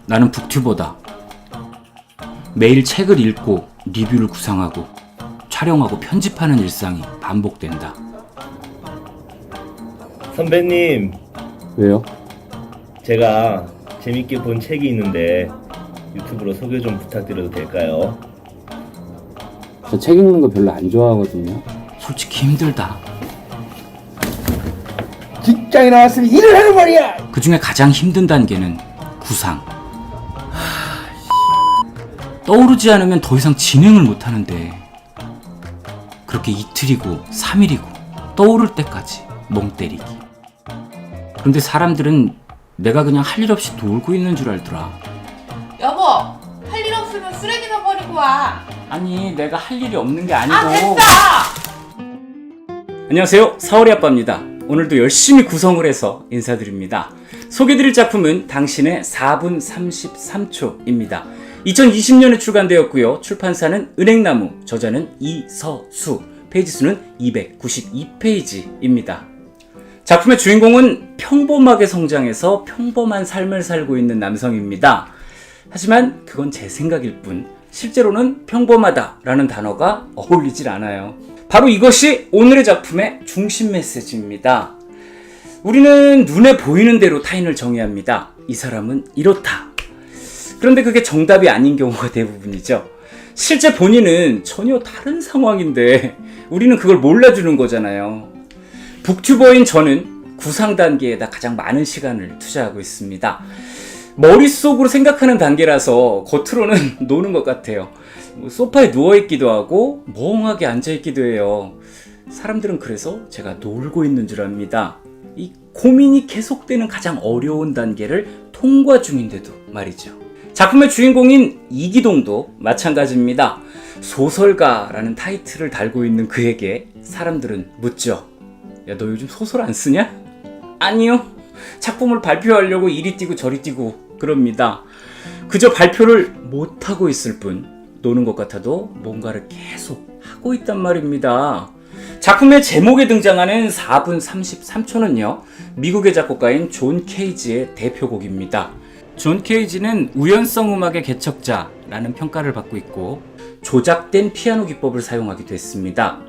나는 북튜버다. 매일 책을 읽고 리뷰를 구상하고 촬영하고 편집하는 일상이 반복된다. 선배님, 왜요? 제가 재밌게 본 책이 있는데 유튜브로 소개 좀 부탁드려도 될까요? 저 책 읽는 거 별로 안 좋아하거든요. 솔직히 힘들다. 직장에 나왔으면 일을 하는 말이야. 그 중에 가장 힘든 단계는 구상. 떠오르지 않으면 더 이상 진행을 못 하는데 그렇게 이틀이고 3일이고 떠오를 때까지 멍 때리기. 그런데 사람들은 내가 그냥 할 일 없이 놀고 있는 줄 알더라. 여보, 할 일 없으면 쓰레기나 버리고 와. 아니, 내가 할 일이 없는 게 아니고. 아, 됐어! 안녕하세요, 사월이 아빠입니다. 오늘도 열심히 구성을 해서 인사드립니다. 소개드릴 작품은 당신의 4분 33초입니다. 2020년에 출간되었고요. 출판사는 은행나무, 저자는 이서수, 페이지 수는 292페이지입니다. 작품의 주인공은 평범하게 성장해서 평범한 삶을 살고 있는 남성입니다. 하지만 그건 제 생각일 뿐 실제로는 평범하다라는 단어가 어울리질 않아요. 바로 이것이 오늘의 작품의 중심 메시지입니다. 우리는 눈에 보이는 대로 타인을 정의합니다. 이 사람은 이렇다. 그런데 그게 정답이 아닌 경우가 대부분이죠. 실제 본인은 전혀 다른 상황인데 우리는 그걸 몰라주는 거잖아요. 북튜버인 저는 구상 단계에다 가장 많은 시간을 투자하고 있습니다. 머릿속으로 생각하는 단계라서 겉으로는 노는 것 같아요. 소파에 누워있기도 하고 멍하게 앉아있기도 해요. 사람들은 그래서 제가 놀고 있는 줄 압니다. 이 고민이 계속되는 가장 어려운 단계를 통과 중인데도 말이죠. 작품의 주인공인 이기동도 마찬가지입니다. 소설가라는 타이틀을 달고 있는 그에게 사람들은 묻죠. 야, 너 요즘 소설 안 쓰냐? 아니요. 작품을 발표하려고 이리 뛰고 저리 뛰고 그럽니다. 그저 발표를 못하고 있을 뿐 노는 것 같아도 뭔가를 계속 하고 있단 말입니다. 작품의 제목에 등장하는 4분 33초는요. 미국의 작곡가인 존 케이지의 대표곡입니다. 존 케이지는 우연성 음악의 개척자라는 평가를 받고 있고 조작된 피아노 기법을 사용하기도 했습니다.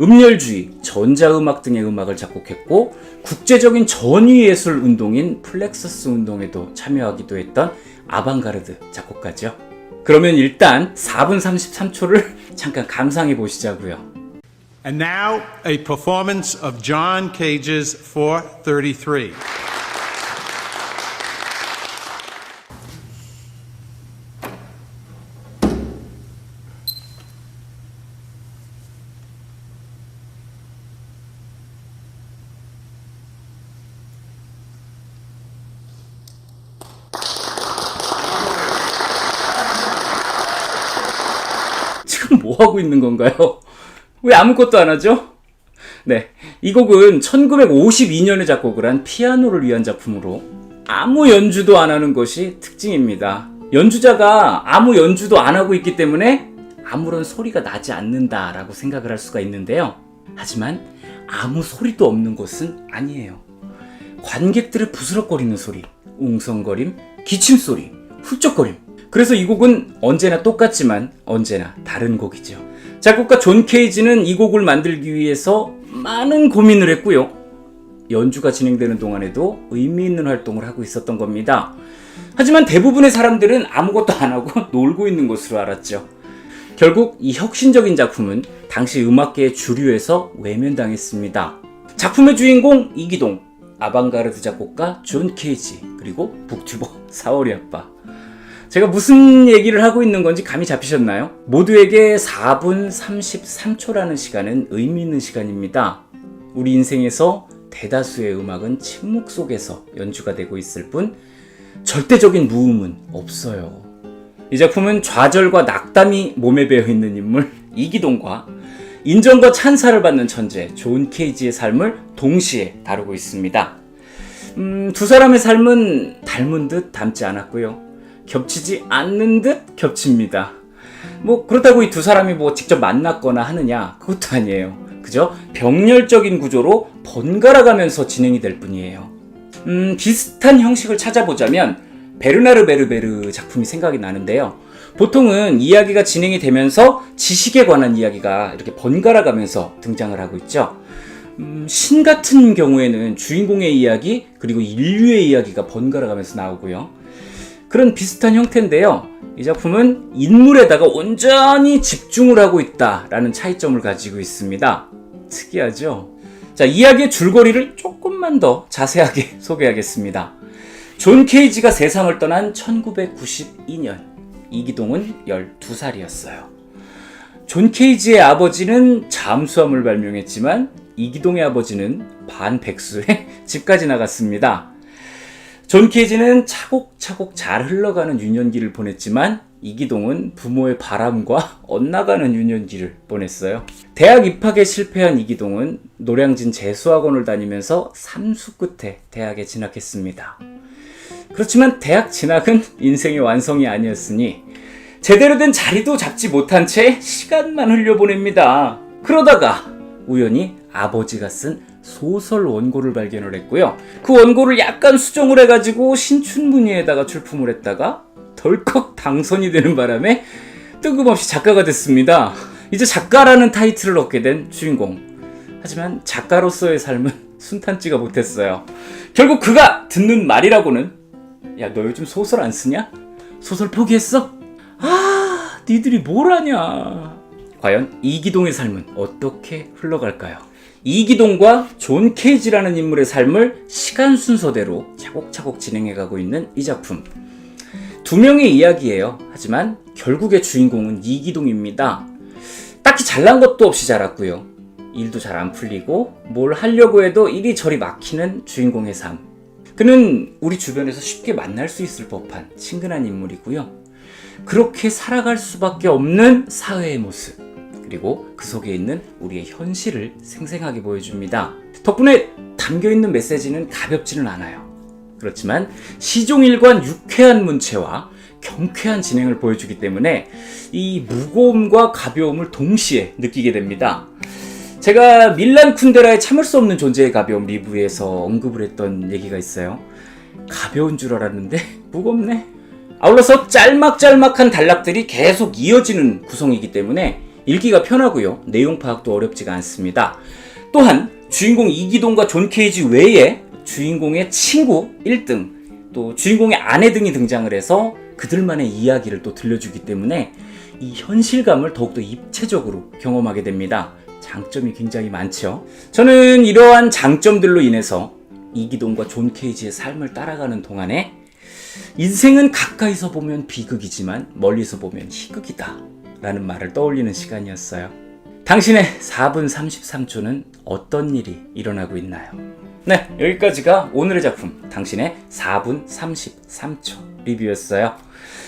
음열주의, 전자음악 등의 음악을 작곡했고 국제적인 전위예술 운동인 플렉서스 운동에도 참여하기도 했던 아방가르드 작곡가죠. 그러면 일단 4분 33초를 잠깐 감상해 보시자고요. And now a performance of John Cage's 433. 지금 뭐 하고 있는 건가요? 왜 아무것도 안 하죠? 네, 이 곡은 1952년에 작곡을 한 피아노를 위한 작품으로 아무 연주도 안 하는 것이 특징입니다. 연주자가 아무 연주도 안 하고 있기 때문에 아무런 소리가 나지 않는다라고 생각을 할 수가 있는데요. 하지만 아무 소리도 없는 것은 아니에요. 관객들의 부스럭거리는 소리, 웅성거림, 기침소리, 훌쩍거림. 그래서 이 곡은 언제나 똑같지만 언제나 다른 곡이죠. 작곡가 존 케이지는 이 곡을 만들기 위해서 많은 고민을 했고요. 연주가 진행되는 동안에도 의미 있는 활동을 하고 있었던 겁니다. 하지만 대부분의 사람들은 아무것도 안 하고 놀고 있는 것으로 알았죠. 결국 이 혁신적인 작품은 당시 음악계의 주류에서 외면당했습니다. 작품의 주인공 이기동, 아방가르드 작곡가 존 케이지, 그리고 북튜버 사월이 아빠. 제가 무슨 얘기를 하고 있는 건지 감이 잡히셨나요? 모두에게 4분 33초라는 시간은 의미 있는 시간입니다. 우리 인생에서 대다수의 음악은 침묵 속에서 연주가 되고 있을 뿐 절대적인 무음은 없어요. 이 작품은 좌절과 낙담이 몸에 배어있는 인물 이기동과 인정과 찬사를 받는 천재 존 케이지의 삶을 동시에 다루고 있습니다. 두 사람의 삶은 닮은 듯 닮지 않았고요. 겹치지 않는 듯 겹칩니다. 그렇다고 이 두 사람이 직접 만났거나 하느냐? 그것도 아니에요. 그저 병렬적인 구조로 번갈아 가면서 진행이 될 뿐이에요. 비슷한 형식을 찾아보자면 베르나르 베르베르 작품이 생각이 나는데요. 보통은 이야기가 진행이 되면서 지식에 관한 이야기가 이렇게 번갈아 가면서 등장을 하고 있죠. 신 같은 경우에는 주인공의 이야기 그리고 인류의 이야기가 번갈아 가면서 나오고요. 그런 비슷한 형태인데요. 이 작품은 인물에다가 온전히 집중을 하고 있다라는 차이점을 가지고 있습니다. 특이하죠? 자, 이야기의 줄거리를 조금만 더 자세하게 소개하겠습니다. 존 케이지가 세상을 떠난 1992년, 이기동은 12살이었어요. 존 케이지의 아버지는 잠수함을 발명했지만 이기동의 아버지는 반백수에 집까지 나갔습니다. 존 케이지는 차곡차곡 잘 흘러가는 유년기를 보냈지만 이기동은 부모의 바람과 엇나가는 유년기를 보냈어요. 대학 입학에 실패한 이기동은 노량진 재수학원을 다니면서 삼수 끝에 대학에 진학했습니다. 그렇지만 대학 진학은 인생의 완성이 아니었으니 제대로 된 자리도 잡지 못한 채 시간만 흘려보냅니다. 그러다가 우연히 아버지가 쓴 소설 원고를 발견을 했고요. 그 원고를 약간 수정을 해가지고 신춘문예에다가 출품을 했다가 덜컥 당선이 되는 바람에 뜬금없이 작가가 됐습니다. 이제 작가라는 타이틀을 얻게 된 주인공. 하지만 작가로서의 삶은 순탄치가 못했어요. 결국 그가 듣는 말이라고는 야, 너 요즘 소설 안 쓰냐? 소설 포기했어? 아, 니들이 뭘 하냐? 과연 이기동의 삶은 어떻게 흘러갈까요? 이기동과 존 케이지라는 인물의 삶을 시간 순서대로 차곡차곡 진행해가고 있는 이 작품. 두 명의 이야기예요. 하지만 결국의 주인공은 이기동입니다. 딱히 잘난 것도 없이 자랐고요. 일도 잘 안 풀리고 뭘 하려고 해도 이리저리 막히는 주인공의 삶. 그는 우리 주변에서 쉽게 만날 수 있을 법한 친근한 인물이고요. 그렇게 살아갈 수밖에 없는 사회의 모습, 그리고 그 속에 있는 우리의 현실을 생생하게 보여줍니다. 덕분에 담겨있는 메시지는 가볍지는 않아요. 그렇지만 시종일관 유쾌한 문체와 경쾌한 진행을 보여주기 때문에 이 무거움과 가벼움을 동시에 느끼게 됩니다. 제가 밀란 쿤데라의 참을 수 없는 존재의 가벼움 리뷰에서 언급을 했던 얘기가 있어요. 가벼운 줄 알았는데 무겁네. 아울러서 짤막짤막한 단락들이 계속 이어지는 구성이기 때문에 읽기가 편하고요. 내용 파악도 어렵지가 않습니다. 또한 주인공 이기동과 존 케이지 외에 주인공의 친구 1등, 또 주인공의 아내 등이 등장을 해서 그들만의 이야기를 또 들려주기 때문에 이 현실감을 더욱더 입체적으로 경험하게 됩니다. 장점이 굉장히 많죠. 저는 이러한 장점들로 인해서 이기동과 존 케이지의 삶을 따라가는 동안에 인생은 가까이서 보면 비극이지만 멀리서 보면 희극이다 라는 말을 떠올리는 시간이었어요. 당신의 4분 33초는 어떤 일이 일어나고 있나요? 네, 여기까지가 오늘의 작품 당신의 4분 33초 리뷰였어요.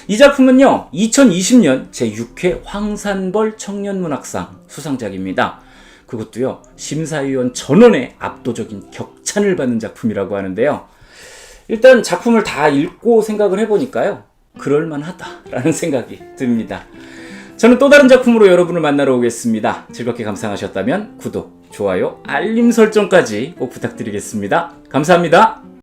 이 작품은요 2020년 제6회 황산벌 청년문학상 수상작입니다. 그것도요 심사위원 전원의 압도적인 격찬을 받는 작품이라고 하는데요. 일단 작품을 다 읽고 생각을 해보니까요 그럴만하다라는 생각이 듭니다. 저는 또 다른 작품으로 여러분을 만나러 오겠습니다. 즐겁게 감상하셨다면 구독, 좋아요, 알림 설정까지 꼭 부탁드리겠습니다. 감사합니다.